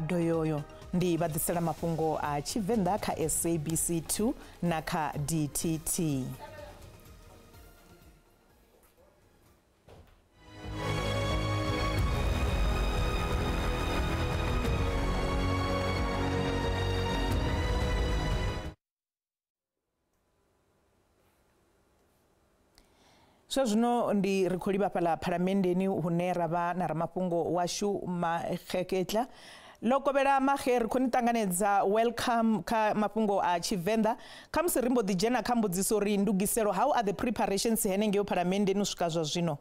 doyoyo ndi badisela mafhungo a Tshivenḓa kha SABC 2 na kha DTT. Zwino ndi ri khou livha fhaḽa phalamennde hune ra vha na ramafhungo washu Makheketla Lokovela Makhe ri khou ni ṱanganedza welcome kha mafhungo a Tshivenḓa kha musi ri mbo ḓi dzhena kha mbudziso ri ndugiselo how are the preparations henengei phalamennde u swika zwa zwino?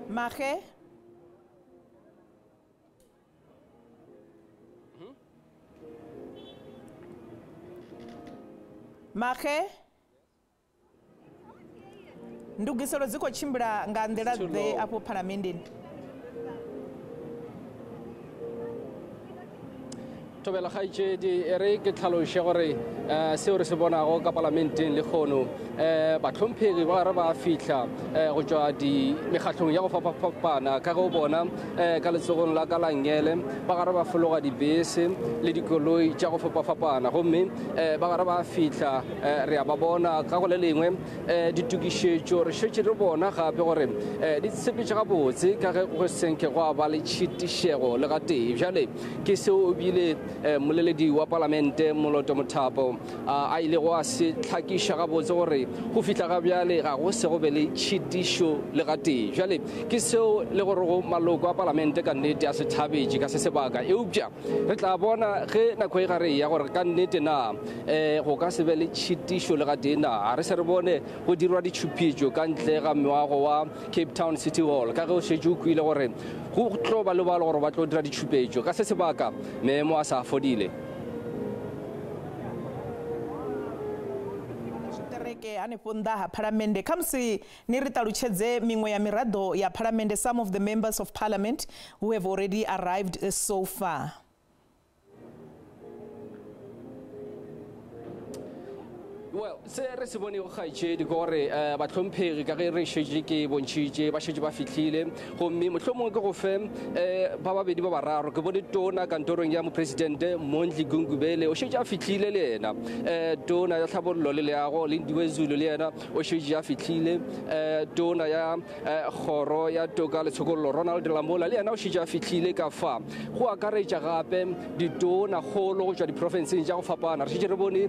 Makhe Makhe ndugiselo dzi khou tshimbila nga nḓila ḓe afho phalamennde. Tobela khaitšedi re ke tlhaloše gore seo re se bonago ka parlamenteng le kgono batlhomphegi ba re ba fihla go tšwa mekgatlhong ya go fapafapana ka go bona ka letsogong la ka langele ba gare ba fologa dibese le dikoloi tša go fapafapana gomme ba gare ba fihla re a ba bona ka go le lengwe ditukišetšo re šetše re bona gape gore di tshepetše gabotse ka ge go senke go a ba le tšhitišego le ga tee bjale ke seo ebile moleledi wa parlamente Moloto Mothapo a ile go a se tlhakiša gabotse gore go fihla ga bjale ga go se go be le tšhitišo le ga tee bjale ke seo le gore go maloko a parlamente ka nnete a se thabetše ka se sebaka eupša re tla bona ge nako e gare ya gore ka nnete na go ka se be le tšhitišo le ga tee na re se re bone go dirwa ditšhupitšo ka ntle ga meago wa Cape Town City Hall ka ge o šetše o kwile gore go tlo ba le balo gore ba tlo dira ditšhupetšo ka se sebaka meemo a sa fodile. Hanefho nnḓa ha phalamennde kha musi ni ri ṱalutshedze miṅwe ya miraḓo ya phalamennde, some of the members of parliament who have already arrived so far. Well, se re se bone go khaitšedi gore batlhomphegi ka ge re šetše ke bontšhitše ba šetše ba fihlile gomme mohlomongwe ke go fe ba babedi ba bararo ke bone tona kantorong ya mopresidente Mondli Gungubele o šetše a fihlile le yena tona ya tlhabollo le leago le Ndiwezulu le yena o šetše a fihlile tona ya kgoro ya toka le tshokollo Ronald Lamola le yena o šetše a fihlile ka fa go akaretša gape ditona kgolo go tšwa diprofenseng tša go fapana re šetše re bone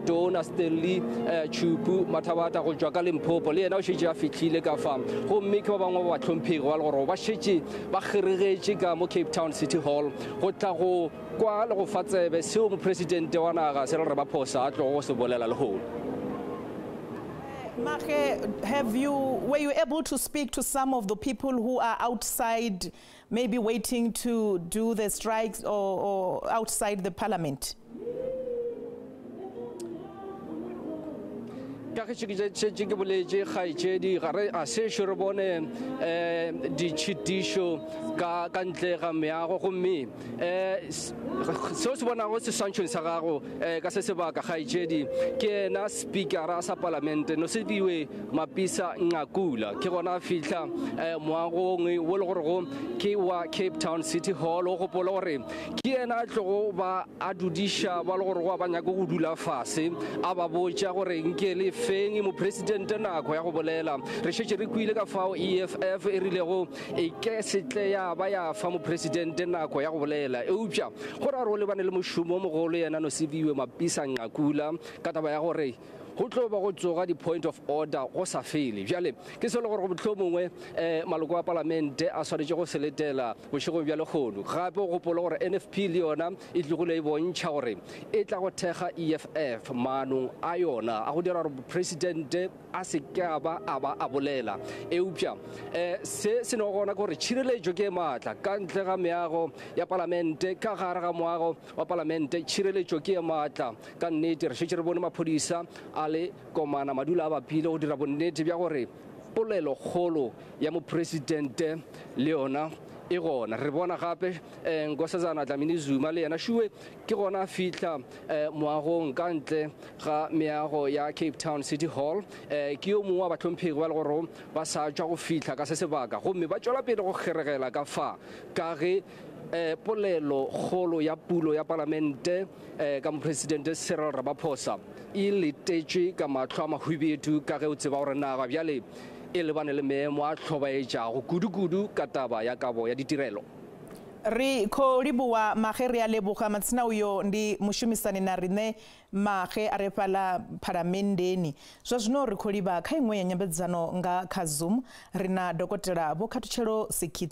tona Chupu Mathabata go tšwa ka Limpopo le yena o šetše a fihlile ka fa gomme ke ba bangwe ba batlhomphegi ba le gore ba šetše ba kgeregetše ka mo Cape Town City Hall go tla go kwa le go fa tsebe seo mopresidente wa naga se re re ba phosa a tlogo go se bolela lehono. Makhe, were you able to speak to some of the people who are outside, maybe waiting to do the strikes or outside the parliament? Ka ge ke boletše kgaitšedi gare a sešo re bone ditšhitišo ka ntle ga meago gomme seo se bonago seswantšhong sa gago ka se sebaka kgaitšedi ke ena speakera sa parlamente no se diwe Mapisa Ngakula ke gona a fihla moagong wo le gorego ke wa Cape Town City Hall o gopola gore ke ena a tlogo ba a dudiša ba le gorego a ba nyaka go dula fase a ba botša gore nke le feng mopresidente nako ya go bolela re šetše re kwile ka fao EFF e rilego e ke setle ya ba ya fa mopresidente nako ya go bolela eupša gore a re o lebane le mošomo mogolo yena no se biwe Mapisa Ngakula ka taba ya gore go tlo ba go tsoga di-point of order go sa fele bjale ke se le gore go mohlomongwe maloko a parlamente a swanetše go seletela bošegong bja lekgono gape go gopola gore NFP le yona e tlogile e bontšha gore e tla go thekga EFF maanong a yona a go dira gore presidente a se ke a ba a bolela eupša se se no gona gore tšhireletšo ke maatla ka ntle ga meago ya parlamente ka gare ga moago wa parlamente tšhireletšo ke maatla ka nnete re šetše re bone maphodisa ale komana madula a bapile go dira bonnete bja gore polelo kgolo ya mopresidente le yona e gona re bona gape Nkosazana Dlamini Zuma le yena shuwe ke gona fitla moagong ka ntle ga meago ya Cape Town City Hall ke yo mongwe wa batlhomphegi ba le gore ba sa tswa go fitla ka se sebaka gomme ba tswela pele go kgeregela ka fa ka ge polelo kgolo ya pulo ya palamente ka mopresidente Cyril Ramaphosa e letetše ka matlho a mahubedu ka ge o tseba gore naga bjale e lebane le meemo a tlhobaetšago kudu-kudu ka taba ya kabo ya ditirelo. Ri khou livhuwa Mage ri a leboga matsina uyo ndi mushumisani na rine Mage a re fhaḽa phalamendeni zwa zwino ri khou livha kha iṅwe ya nyambedzano nga kha Zoom rina dokotela Vho Khathutshelo Sikhitha